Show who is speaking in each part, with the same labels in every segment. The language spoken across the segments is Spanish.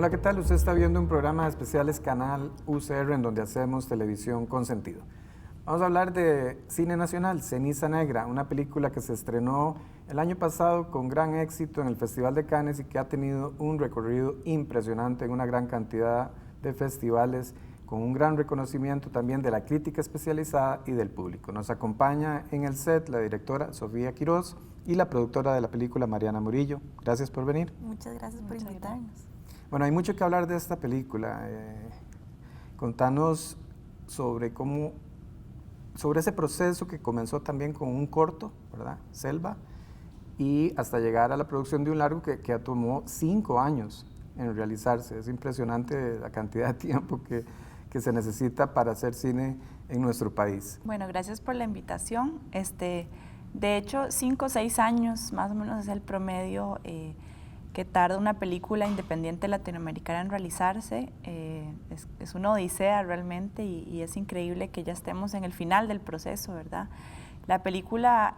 Speaker 1: Hola, ¿qué tal? Usted está viendo un programa de especiales Canal UCR en donde hacemos televisión con sentido. Vamos a hablar de cine nacional, Ceniza Negra, una película que se estrenó el año pasado con gran éxito en el Festival de Cannes y que ha tenido un recorrido impresionante en una gran cantidad de festivales, con un gran reconocimiento también de la crítica especializada y del público. Nos acompaña en el set la directora Sofía Quiroz y la productora de la película Mariana Murillo. Gracias por venir.
Speaker 2: Muchas gracias por invitarnos.
Speaker 1: Bueno, hay mucho que hablar de esta película. Contanos sobre ese proceso que comenzó también con un corto, ¿verdad? Selva, y hasta llegar a la producción de un largo que tomó 5 años en realizarse. Es impresionante la cantidad de tiempo que se necesita para hacer cine en nuestro país.
Speaker 2: Bueno, gracias por la invitación. De hecho, 5 o 6 años más o menos es el promedio que tarda una película independiente latinoamericana en realizarse. Es una odisea realmente y es increíble que ya estemos en el final del proceso, ¿verdad? La película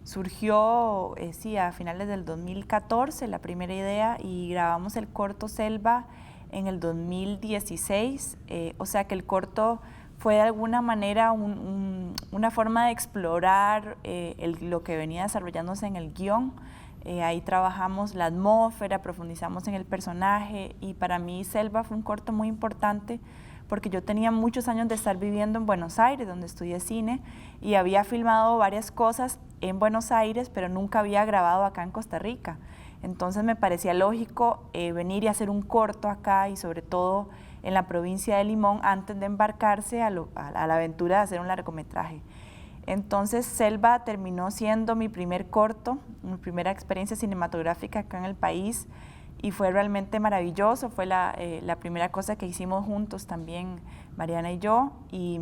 Speaker 2: surgió, a finales del 2014, la primera idea, y grabamos el corto Selva en el 2016, o sea que el corto fue de alguna manera una forma de explorar lo que venía desarrollándose en el guión. Ahí trabajamos la atmósfera, profundizamos en el personaje, y para mí Selva fue un corto muy importante porque yo tenía muchos años de estar viviendo en Buenos Aires, donde estudié cine, y había filmado varias cosas en Buenos Aires, pero nunca había grabado acá en Costa Rica. Entonces me parecía lógico venir y hacer un corto acá, y sobre todo en la provincia de Limón, antes de embarcarse a la aventura de hacer un largometraje. Entonces Selva terminó siendo mi primer corto, mi primera experiencia cinematográfica acá en el país, y fue realmente maravilloso. Fue la primera cosa que hicimos juntos también, Mariana y yo, y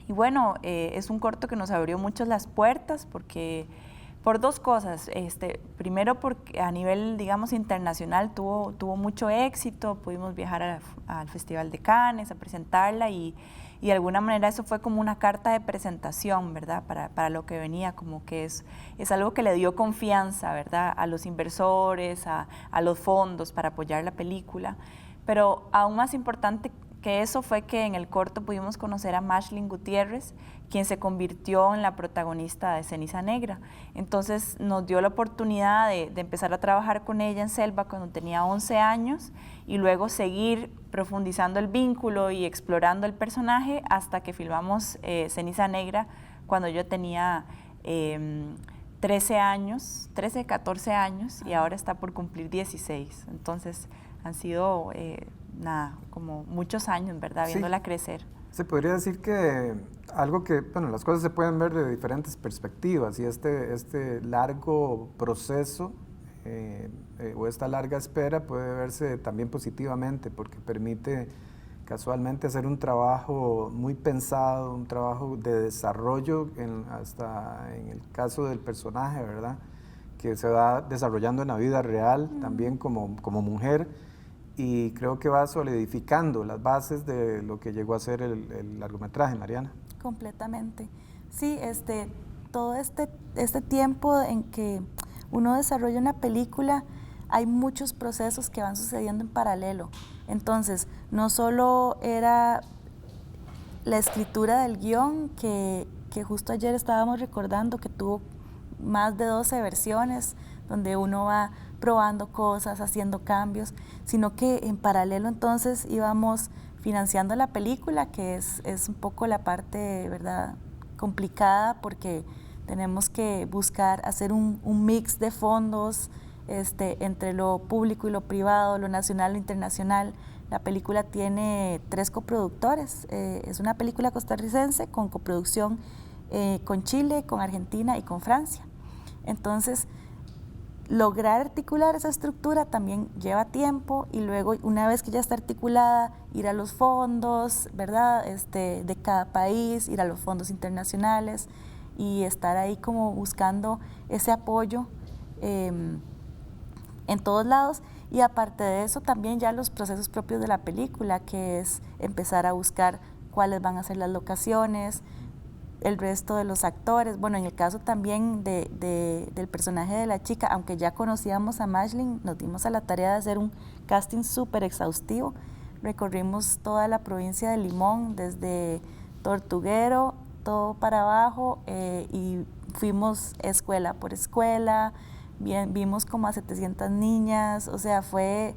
Speaker 2: bueno, es un corto que nos abrió mucho las puertas por dos cosas. Primero, porque a nivel, digamos, internacional tuvo mucho éxito. Pudimos viajar al Festival de Cannes a presentarla, y de alguna manera eso fue como una carta de presentación, ¿verdad? Para lo que venía, como que es algo que le dio confianza, ¿verdad? A los inversores, a los fondos para apoyar la película. Pero aún más importante que eso fue que en el corto pudimos conocer a Mashlin Gutiérrez, quien se convirtió en la protagonista de Ceniza Negra. Entonces nos dio la oportunidad de empezar a trabajar con ella en Selva cuando tenía 11 años, y luego seguir profundizando el vínculo y explorando el personaje hasta que filmamos Ceniza Negra cuando yo tenía 13, 14 años, y ahora está por cumplir 16. Entonces han sido como muchos años, ¿verdad? Viéndola
Speaker 1: Sí.
Speaker 2: crecer.
Speaker 1: Se podría decir que algo que, bueno, las cosas se pueden ver de diferentes perspectivas, y este largo proceso o esta larga espera puede verse también positivamente, porque permite casualmente hacer un trabajo muy pensado, un trabajo de desarrollo, hasta en el caso del personaje, ¿verdad? Que se va desarrollando en la vida real, también como mujer, y creo que va solidificando las bases de lo que llegó a ser el largometraje, Mariana.
Speaker 3: Completamente. Sí, todo este tiempo en que uno desarrolla una película, hay muchos procesos que van sucediendo en paralelo. Entonces, no solo era la escritura del guión, que justo ayer estábamos recordando que tuvo más de 12 versiones, donde uno va probando cosas, haciendo cambios, sino que en paralelo entonces íbamos financiando la película, que es un poco la parte, ¿verdad?, complicada, porque tenemos que buscar hacer un mix de fondos entre lo público y lo privado, lo nacional, lo internacional. La película tiene 3 coproductores. Es una película costarricense con coproducción con Chile, con Argentina y con Francia. Entonces, lograr articular esa estructura también lleva tiempo, y luego, una vez que ya está articulada, ir a los fondos, ¿verdad?, de cada país, ir a los fondos internacionales y estar ahí como buscando ese apoyo en todos lados. Y aparte de eso, también ya los procesos propios de la película, que es empezar a buscar cuáles van a ser las locaciones, el resto de los actores. Bueno, en el caso también del personaje de la chica, aunque ya conocíamos a Mashlin, nos dimos a la tarea de hacer un casting súper exhaustivo. Recorrimos toda la provincia de Limón, desde Tortuguero, todo para abajo, y fuimos escuela por escuela, vimos como a 700 niñas, o sea, fue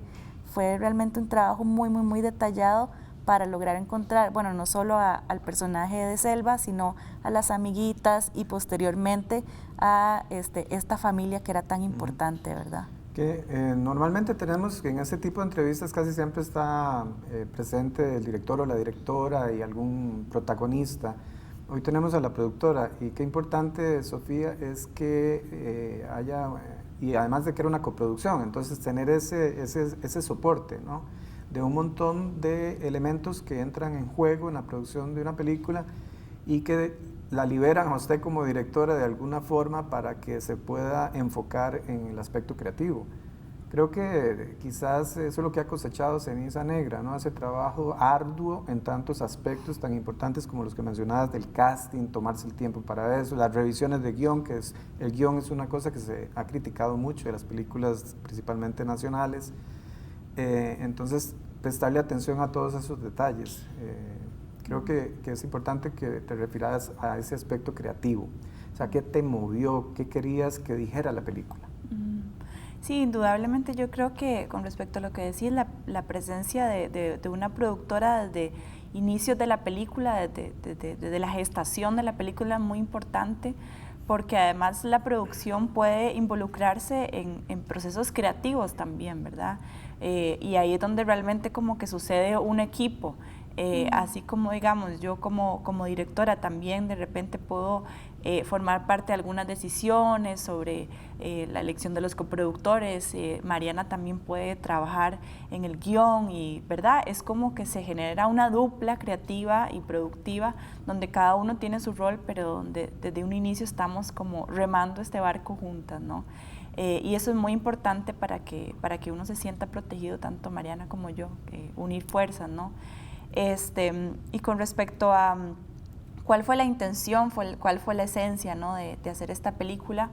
Speaker 3: realmente un trabajo muy, muy, muy detallado para lograr encontrar, bueno, no solo al personaje de Selva, sino a las amiguitas y posteriormente a esta familia que era tan importante, ¿verdad?
Speaker 1: Que normalmente tenemos que en este tipo de entrevistas casi siempre está presente el director o la directora y algún protagonista. Hoy tenemos a la productora y qué importante, Sofía, es que haya, y además de que era una coproducción, entonces tener ese soporte, ¿no?, de un montón de elementos que entran en juego en la producción de una película y que la liberan a usted como directora de alguna forma para que se pueda enfocar en el aspecto creativo. Creo que quizás eso es lo que ha cosechado Ceniza Negra, ¿no? Ese trabajo arduo en tantos aspectos tan importantes como los que mencionabas del casting, tomarse el tiempo para eso, las revisiones de guión, el guión es una cosa que se ha criticado mucho de las películas principalmente nacionales, entonces prestarle atención a todos esos detalles. Creo que es importante que te refieras a ese aspecto creativo, o sea, ¿qué te movió? ¿Qué querías que dijera la película?
Speaker 2: Sí, indudablemente yo creo que con respecto a lo que decís, la presencia de una productora desde inicios de la película, desde la gestación de la película es muy importante, porque además la producción puede involucrarse en procesos creativos también, ¿verdad? Y ahí es donde realmente como que sucede un equipo. Así como, digamos, yo como directora también de repente puedo formar parte de algunas decisiones sobre la elección de los coproductores. Mariana también puede trabajar en el guión y, ¿verdad? Es como que se genera una dupla creativa y productiva donde cada uno tiene su rol, pero donde desde un inicio estamos como remando este barco juntas, ¿no? Y eso es muy importante para que uno se sienta protegido, tanto Mariana como yo, unir fuerzas, ¿no? Y con respecto a cuál fue la intención, cuál fue la esencia, ¿no?, de hacer esta película,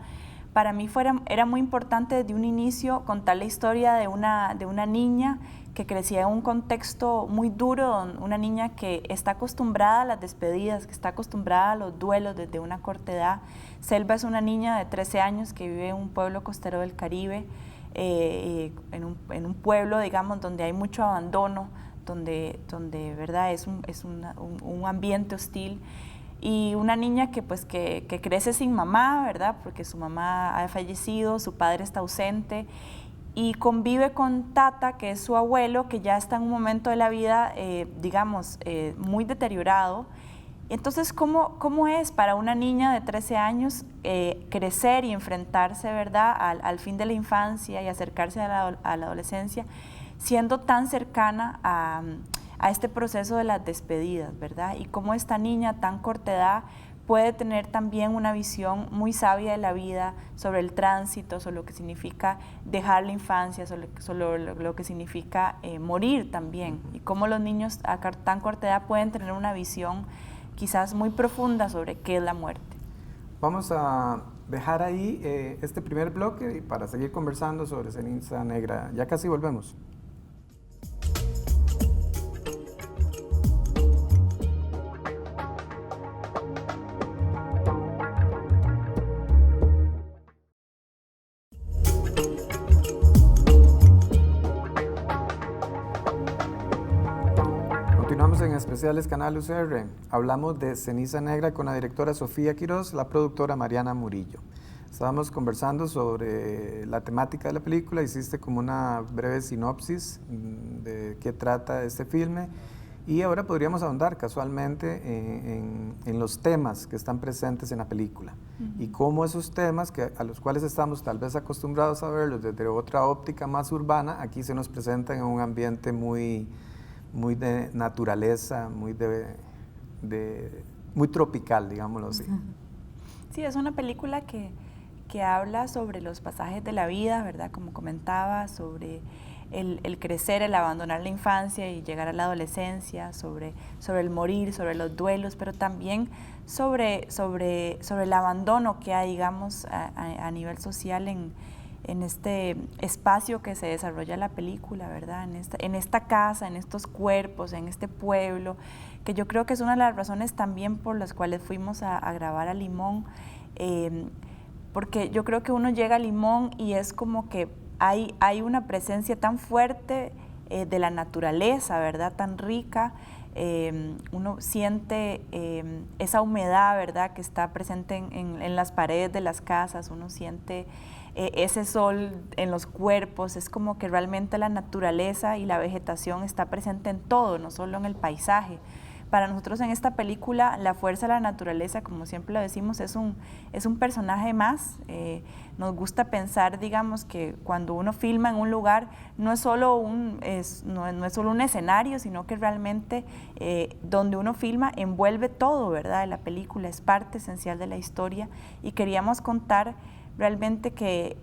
Speaker 2: para mí era muy importante desde un inicio contar la historia de una niña que crecía en un contexto muy duro, una niña que está acostumbrada a las despedidas, que está acostumbrada a los duelos desde una corta edad. Selva es una niña de 13 años que vive en un pueblo costero del Caribe, en un pueblo, digamos, donde hay mucho abandono, donde ¿verdad?, es un ambiente hostil, y una niña que crece sin mamá, ¿verdad?, porque su mamá ha fallecido, su padre está ausente, y convive con Tata, que es su abuelo, que ya está en un momento de la vida, digamos, muy deteriorado. Entonces, ¿cómo es para una niña de 13 años crecer y enfrentarse, ¿verdad?, al fin de la infancia y acercarse a la adolescencia, siendo tan cercana a este proceso de las despedidas, ¿verdad? Y cómo esta niña tan corta edad puede tener también una visión muy sabia de la vida, sobre el tránsito, sobre lo que significa dejar la infancia, sobre lo que significa morir también, y cómo los niños a tan corta edad pueden tener una visión quizás muy profunda sobre qué es la muerte.
Speaker 1: Vamos a dejar ahí este primer bloque para seguir conversando sobre Ceniza Negra. Ya casi volvemos. Continuamos en Especiales Canal UCR. Hablamos de Ceniza Negra con la directora Sofía Quiroz, la productora Mariana Murillo. Estábamos conversando sobre la temática de la película, hiciste como una breve sinopsis de qué trata este filme, y ahora podríamos ahondar casualmente en los temas que están presentes en la película y cómo esos temas a los cuales estamos tal vez acostumbrados a verlos desde otra óptica más urbana, aquí se nos presentan en un ambiente muy de naturaleza, muy tropical, digámoslo así.
Speaker 2: Sí, es una película que habla sobre los pasajes de la vida, ¿verdad? Como comentaba, sobre el crecer, el abandonar la infancia y llegar a la adolescencia, sobre el morir, sobre los duelos, pero también sobre el abandono que hay, digamos, a nivel social en este espacio que se desarrolla la película, ¿verdad? En esta casa, en estos cuerpos, en este pueblo, que yo creo que es una de las razones también por las cuales fuimos a grabar a Limón, porque yo creo que uno llega a Limón y es como que hay una presencia tan fuerte de la naturaleza, ¿verdad? Tan rica. Uno siente esa humedad, ¿verdad?, que está presente en las paredes de las casas, uno siente ese sol en los cuerpos, es como que realmente la naturaleza y la vegetación está presente en todo, no solo en el paisaje. Para nosotros en esta película, la fuerza de la naturaleza, como siempre lo decimos, es un personaje más. Nos gusta pensar, digamos, que cuando uno filma en un lugar, no es solo un escenario, sino que realmente donde uno filma envuelve todo, ¿verdad?, de la película, es parte esencial de la historia, y queríamos contar realmente que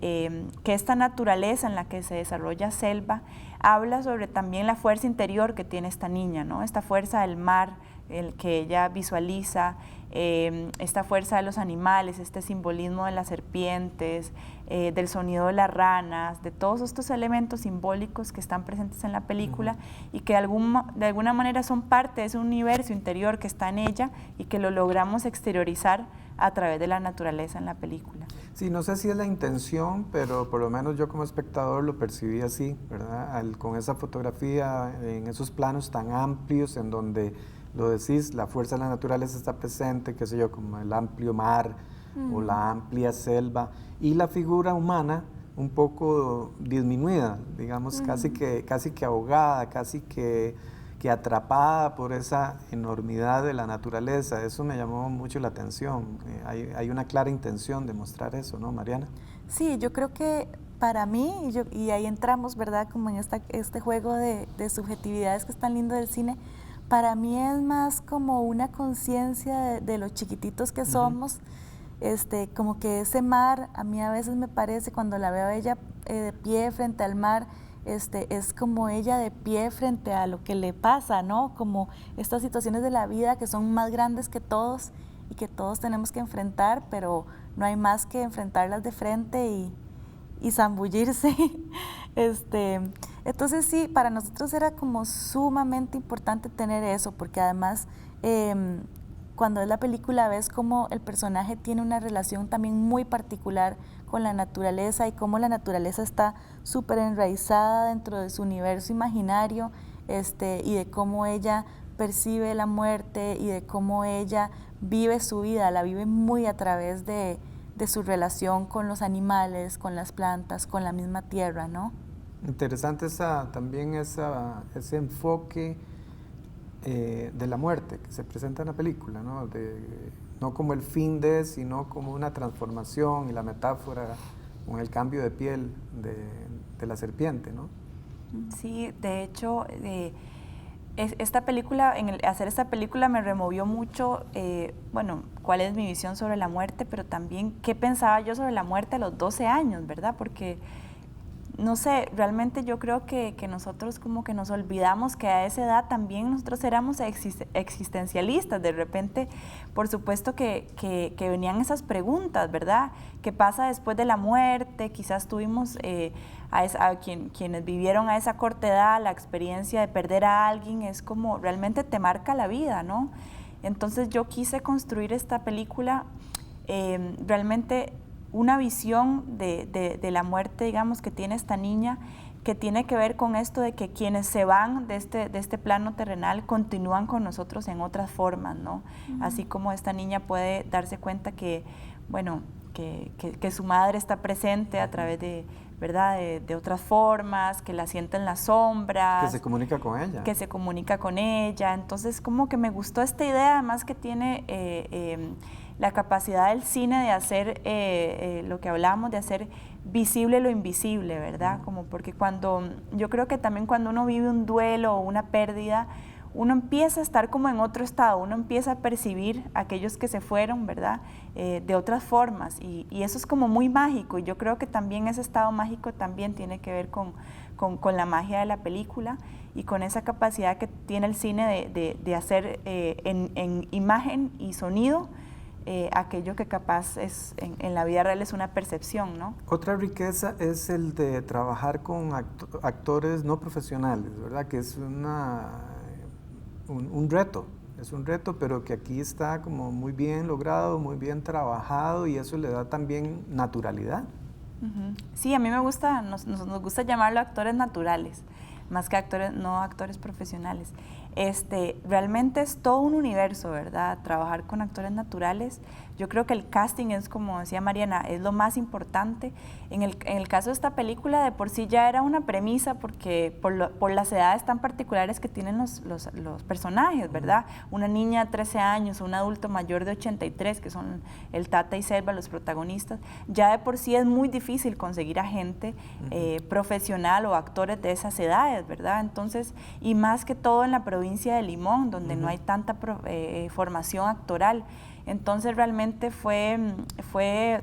Speaker 2: esta naturaleza en la que se desarrolla Selva habla sobre también la fuerza interior que tiene esta niña, ¿no? Esta fuerza del mar, el que ella visualiza, esta fuerza de los animales, este simbolismo de las serpientes, del sonido de las ranas, de todos estos elementos simbólicos que están presentes en la película y que de alguna manera son parte de ese universo interior que está en ella y que lo logramos exteriorizar a través de la naturaleza en la película.
Speaker 1: Sí, no sé si es la intención, pero por lo menos yo como espectador lo percibí así, ¿verdad? Con esa fotografía, en esos planos tan amplios en donde, lo decís, la fuerza de la naturaleza está presente, qué sé yo, como el amplio mar o la amplia selva, y la figura humana un poco disminuida, digamos, casi que ahogada, casi que atrapada por esa enormidad de la naturaleza. Eso me llamó mucho la atención. Hay una clara intención de mostrar eso, ¿no, Mariana?
Speaker 3: Sí, yo creo que para mí, y ahí entramos, ¿verdad?, como en este juego de subjetividades que es tan lindo del cine, para mí es más como una conciencia de lo chiquititos que somos, como que ese mar, a mí a veces me parece, cuando la veo a ella de pie frente al mar, es como ella de pie frente a lo que le pasa, ¿no? Como estas situaciones de la vida que son más grandes que todos y que todos tenemos que enfrentar, pero no hay más que enfrentarlas de frente y zambullirse. Entonces sí, para nosotros era como sumamente importante tener eso, porque además cuando ves la película ves cómo el personaje tiene una relación también muy particular con la naturaleza y cómo la naturaleza está súper enraizada dentro de su universo imaginario, y de cómo ella percibe la muerte y de cómo ella vive su vida, la vive muy a través de su relación con los animales, con las plantas, con la misma tierra, ¿no?
Speaker 1: Interesante también ese enfoque de la muerte que se presenta en la película, ¿no? No como el fin sino como una transformación, y la metáfora con el cambio de piel de la serpiente, ¿no?
Speaker 2: Sí, de hecho, esta película, hacer esta película me removió mucho, cuál es mi visión sobre la muerte, pero también qué pensaba yo sobre la muerte a los 12 años, ¿verdad? Porque no sé, realmente yo creo que nosotros como que nos olvidamos que a esa edad también nosotros éramos existencialistas. De repente, por supuesto que venían esas preguntas, ¿verdad? ¿Qué pasa después de la muerte? Quizás tuvimos quienes vivieron a esa corta edad la experiencia de perder a alguien, es como realmente te marca la vida, ¿no? Entonces yo quise construir esta película realmente una visión de la muerte, digamos, que tiene esta niña, que tiene que ver con esto de que quienes se van de este plano terrenal continúan con nosotros en otras formas, ¿no? Así como esta niña puede darse cuenta que su madre está presente a través de, ¿verdad?, de otras formas, que la siente en las sombras.
Speaker 1: Que se comunica con ella.
Speaker 2: Que se comunica con ella. Entonces, como que me gustó esta idea, además que tiene la capacidad del cine de hacer lo que hablábamos, de hacer visible lo invisible, ¿verdad? Como porque yo creo que también cuando uno vive un duelo o una pérdida, uno empieza a estar como en otro estado, uno empieza a percibir a aquellos que se fueron, ¿verdad?, de otras formas, y eso es como muy mágico, y yo creo que también ese estado mágico también tiene que ver con con la magia de la película y con esa capacidad que tiene el cine de hacer en imagen y sonido aquello que capaz es en la vida real es una percepción, ¿no?
Speaker 1: Otra riqueza es el de trabajar con actores no profesionales, ¿verdad? Que es un reto, es un reto, pero que aquí está como muy bien logrado, muy bien trabajado y eso le da también naturalidad.
Speaker 2: Sí, a mí me gusta, nos gusta llamarlo actores naturales, más que actores, no actores profesionales. Realmente es todo un universo, ¿verdad? Trabajar con actores naturales. Yo creo que el casting es, como decía Mariana, es lo más importante. En el caso de esta película, de por sí ya era una premisa, porque por las edades tan particulares que tienen los personajes, ¿verdad? Una niña de 13 años, un adulto mayor de 83, que son el Tata y Selva, los protagonistas. Ya de por sí es muy difícil conseguir a gente profesional o actores de esas edades, ¿verdad? Entonces, y más que todo en la provincia de Limón, donde no hay tanta formación actoral. Entonces realmente fue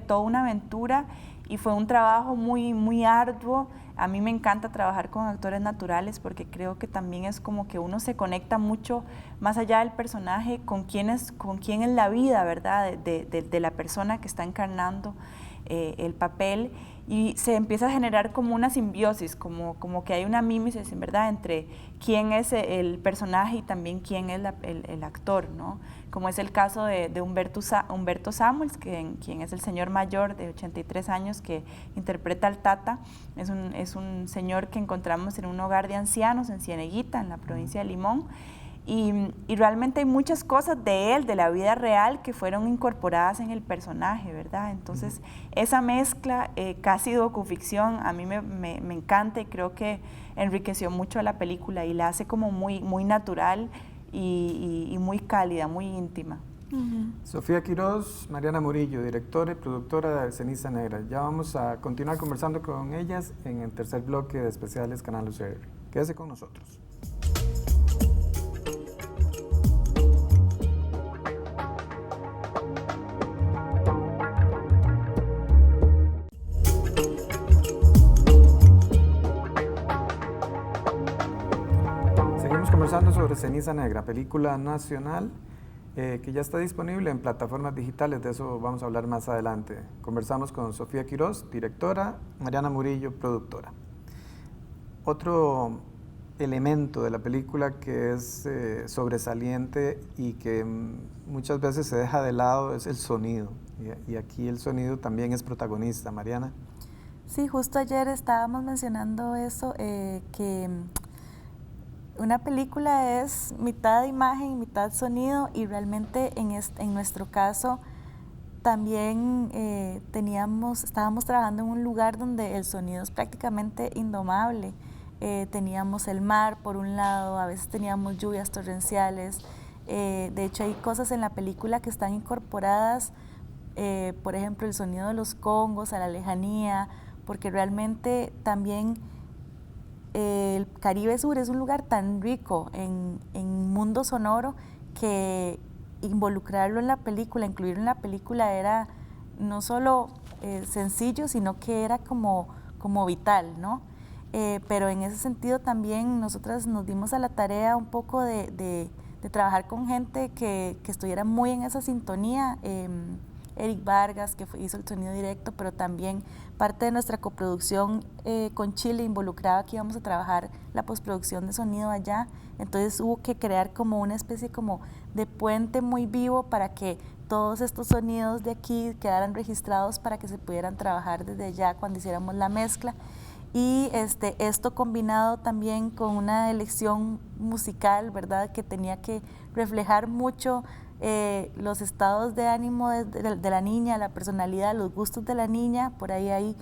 Speaker 2: toda una aventura y fue un trabajo muy, muy arduo. A mí me encanta trabajar con actores naturales porque creo que también es como que uno se conecta mucho más allá del personaje con quién es la vida, ¿verdad? De la persona que está encarnando el papel, y se empieza a generar como una simbiosis, como que hay una mímesis, ¿verdad?, entre quién es el personaje y también quién es el actor, ¿no? Como es el caso de Humberto Samuels, quien es el señor mayor de 83 años que interpreta al Tata. Es un señor que encontramos en un hogar de ancianos en Cieneguita, en la provincia de Limón. Y realmente hay muchas cosas de él, de la vida real, que fueron incorporadas en el personaje, ¿verdad? Entonces, esa mezcla, casi docuficción, a mí me encanta y creo que enriqueció mucho a la película y la hace como muy, muy natural y muy cálida, muy íntima.
Speaker 1: Sofía Quiroz, Mariana Murillo, directora y productora de Ceniza Negra. Ya vamos a continuar conversando con ellas en el tercer bloque de especiales Canal UCR. Quédese con nosotros. Conversando sobre Ceniza Negra, película nacional que ya está disponible en plataformas digitales, de eso vamos a hablar más adelante. Conversamos con Sofía Quiroz, directora, Mariana Murillo, productora. Otro elemento de la película que es sobresaliente y que muchas veces se deja de lado es el sonido, y aquí el sonido también es protagonista. Mariana.
Speaker 3: Sí, justo ayer estábamos mencionando eso, que una película es mitad imagen y mitad sonido, y realmente en nuestro caso también estábamos trabajando en un lugar donde el sonido es prácticamente indomable. Teníamos el mar por un lado, a veces teníamos lluvias torrenciales. De hecho, hay cosas en la película que están incorporadas, por ejemplo, el sonido de los congos a la lejanía, porque realmente también el Caribe Sur es un lugar tan rico en mundo sonoro que involucrarlo en la película, incluirlo en la película era no solo sencillo, sino que era como vital, ¿no? Pero en ese sentido también nosotras nos dimos a la tarea un poco de trabajar con gente que estuviera muy en esa sintonía. Eric Vargas, que hizo el sonido directo, pero también parte de nuestra coproducción con Chile involucraba que íbamos a trabajar la postproducción de sonido allá. Entonces hubo que crear como una especie como de puente muy vivo para que todos estos sonidos de aquí quedaran registrados para que se pudieran trabajar desde allá cuando hiciéramos la mezcla. Y esto combinado también con una elección musical, ¿verdad?, que tenía que reflejar mucho los estados de ánimo de la niña, la personalidad, los gustos de la niña. Por ahí hay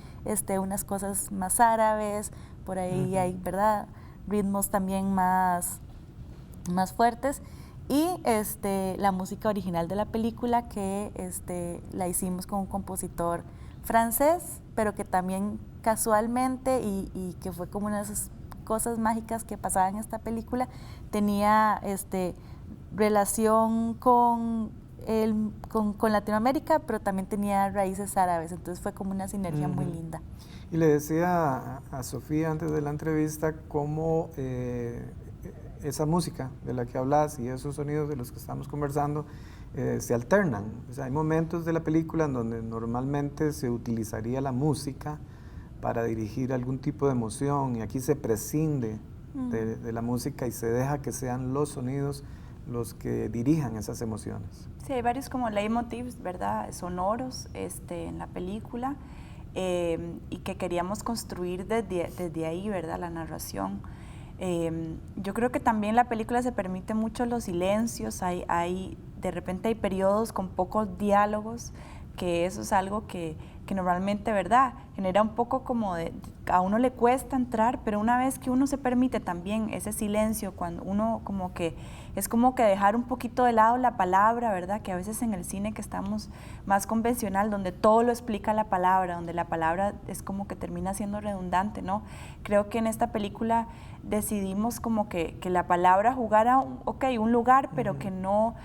Speaker 3: unas cosas más árabes, por ahí hay, ¿verdad?, ritmos también más fuertes. Y la música original de la película que la hicimos con un compositor francés, pero que también casualmente, y que fue como una de esas cosas mágicas que pasaban en esta película, tenía relación con Latinoamérica, pero también tenía raíces árabes, entonces fue como una sinergia muy linda.
Speaker 1: Y le decía a Sofía antes de la entrevista cómo esa música de la que hablas y esos sonidos de los que estamos conversando se alternan. O sea, hay momentos de la película en donde normalmente se utilizaría la música para dirigir algún tipo de emoción y aquí se prescinde de la música y se deja que sean los sonidos los que dirijan esas emociones.
Speaker 2: Sí, hay varios como leitmotivs, ¿verdad? Sonoros en la película y que queríamos construir desde ahí, ¿verdad? La narración. Yo creo que también la película se permite mucho los silencios, de repente hay periodos con pocos diálogos, que eso es algo que normalmente, ¿verdad? Genera un poco como a uno le cuesta entrar, pero una vez que uno se permite también ese silencio, cuando uno como que, es como que dejar un poquito de lado la palabra, ¿verdad? Que a veces en el cine que estamos más convencional, donde todo lo explica la palabra, donde la palabra es como que termina siendo redundante, ¿no? Creo que en esta película decidimos como que la palabra jugara, un lugar, pero que no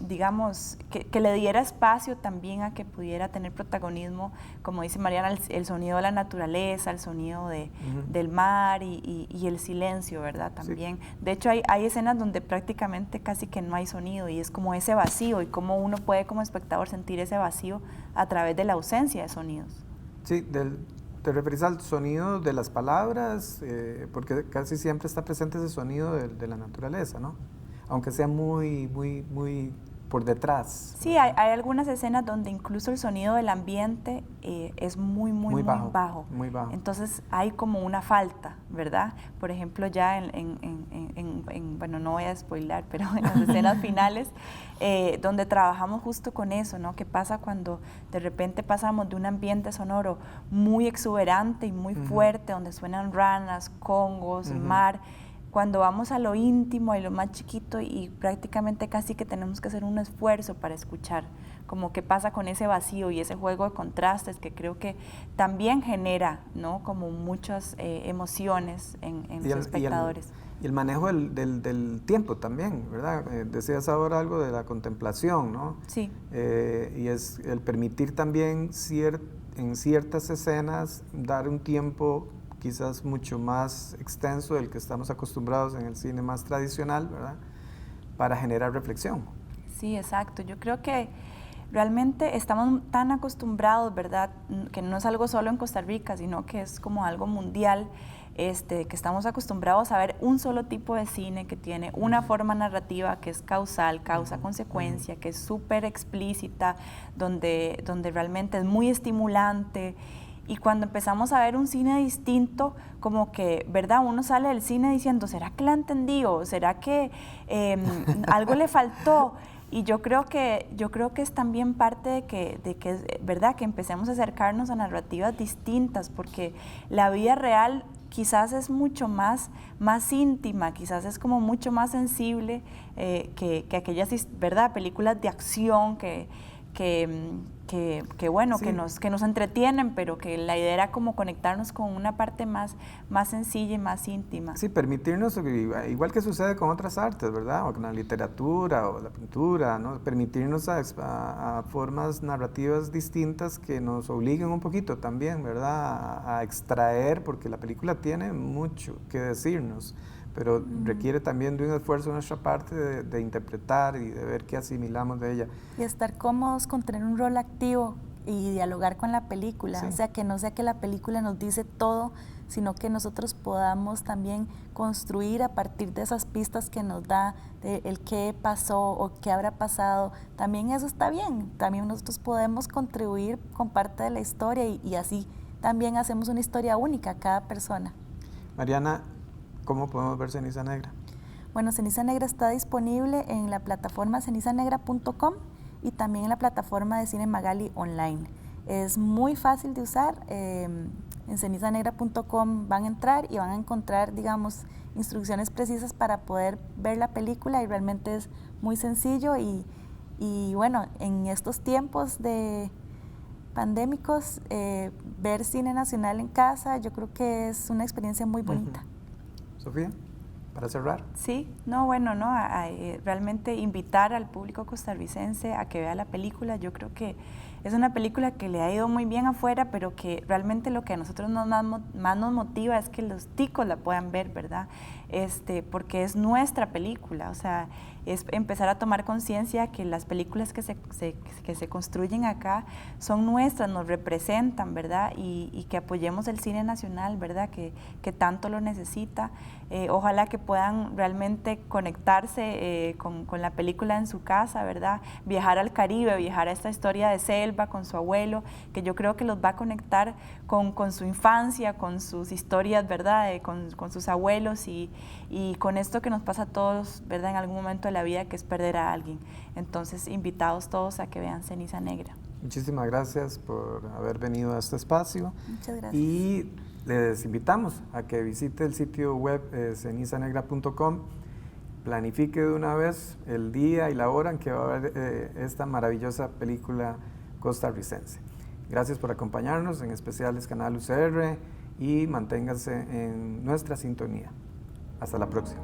Speaker 2: digamos, que le diera espacio también a que pudiera tener protagonismo, como dice Mariana, el sonido de la naturaleza, el sonido del mar y el silencio, ¿verdad? También. Sí. De hecho, hay escenas donde prácticamente casi que no hay sonido y es como ese vacío y cómo uno puede como espectador sentir ese vacío a través de la ausencia de sonidos.
Speaker 1: Sí, te referís al sonido de las palabras, porque casi siempre está presente ese sonido de la naturaleza, ¿no? Aunque sea muy por detrás.
Speaker 2: Sí, hay algunas escenas donde incluso el sonido del ambiente es muy bajo.
Speaker 1: Muy bajo.
Speaker 2: Entonces hay como una falta, ¿verdad? Por ejemplo, ya bueno, no voy a spoilar, pero en las escenas finales, donde trabajamos justo con eso, ¿no? ¿Qué pasa cuando de repente pasamos de un ambiente sonoro muy exuberante y muy fuerte, donde suenan ranas, congos, mar, cuando vamos a lo íntimo y lo más chiquito y prácticamente casi que tenemos que hacer un esfuerzo para escuchar, como qué pasa con ese vacío y ese juego de contrastes que creo que también genera, ¿no? Como muchas emociones en los espectadores.
Speaker 1: Y el manejo del tiempo también, ¿verdad? Decías ahora algo de la contemplación, ¿no?
Speaker 2: Sí.
Speaker 1: Y es el permitir también en ciertas escenas dar un tiempo quizás mucho más extenso del que estamos acostumbrados en el cine más tradicional, ¿verdad? Para generar reflexión.
Speaker 2: Sí, exacto. Yo creo que realmente estamos tan acostumbrados, ¿verdad? Que no es algo solo en Costa Rica, sino que es como algo mundial, que estamos acostumbrados a ver un solo tipo de cine que tiene una forma narrativa que es causal, causa-consecuencia, que es súper explícita, donde realmente es muy estimulante. Y cuando empezamos a ver un cine distinto, como que, ¿verdad? Uno sale del cine diciendo, ¿será que la entendí? ¿O será que algo le faltó? Y yo creo que es también parte de que, ¿verdad? Que empecemos a acercarnos a narrativas distintas, porque la vida real quizás es mucho más íntima, quizás es como mucho más sensible que aquellas, ¿verdad? Películas de acción que bueno, sí, que nos entretienen, pero que la idea era como conectarnos con una parte más sencilla y más íntima.
Speaker 1: Sí, permitirnos, igual que sucede con otras artes, ¿verdad? O con la literatura o la pintura, ¿no? Permitirnos a formas narrativas distintas que nos obliguen un poquito también, ¿verdad? A extraer, porque la película tiene mucho que decirnos, pero requiere también de un esfuerzo de nuestra parte de interpretar y de ver qué asimilamos de ella.
Speaker 3: Y estar cómodos con tener un rol activo y dialogar con la película, sí. O sea, que no sea que la película nos dice todo, sino que nosotros podamos también construir a partir de esas pistas que nos da de el qué pasó o qué habrá pasado. También eso está bien, también nosotros podemos contribuir con parte de la historia y así también hacemos una historia única cada persona.
Speaker 1: Mariana, ¿cómo podemos ver Ceniza Negra?
Speaker 3: Bueno, Ceniza Negra está disponible en la plataforma cenizanegra.com y también en la plataforma de Cine Magali online. Es muy fácil de usar. En cenizanegra.com van a entrar y van a encontrar, digamos, instrucciones precisas para poder ver la película y realmente es muy sencillo y bueno, en estos tiempos de pandémicos, ver cine nacional en casa yo creo que es una experiencia muy bonita.
Speaker 1: Sofía. para cerrar.
Speaker 2: Sí, no, bueno, no, realmente invitar al público costarricense a que vea la película. Yo creo que es una película que le ha ido muy bien afuera, pero que realmente lo que a nosotros más nos motiva es que los ticos la puedan ver, ¿verdad? Porque es nuestra película, o sea, es empezar a tomar conciencia que las películas que se construyen acá son nuestras, nos representan, ¿verdad? Y que apoyemos el cine nacional, ¿verdad? Que tanto lo necesita. Ojalá que puedan realmente conectarse con la película en su casa, ¿verdad? Viajar al Caribe, viajar a esta historia de Selva con su abuelo, que yo creo que los va a conectar con su infancia, con sus historias, ¿verdad? Con sus abuelos y con esto que nos pasa a todos, ¿verdad? En algún momento de la vida, que es perder a alguien. Entonces, invitados todos a que vean Ceniza Negra.
Speaker 1: Muchísimas gracias por haber venido a este espacio.
Speaker 3: Muchas gracias.
Speaker 1: Y les invitamos a que visite el sitio web cenizanegra.com, planifique de una vez el día y la hora en que va a ver esta maravillosa película costarricense. Gracias por acompañarnos, en especial es Canal UCR, y manténganse en nuestra sintonía. Hasta la próxima.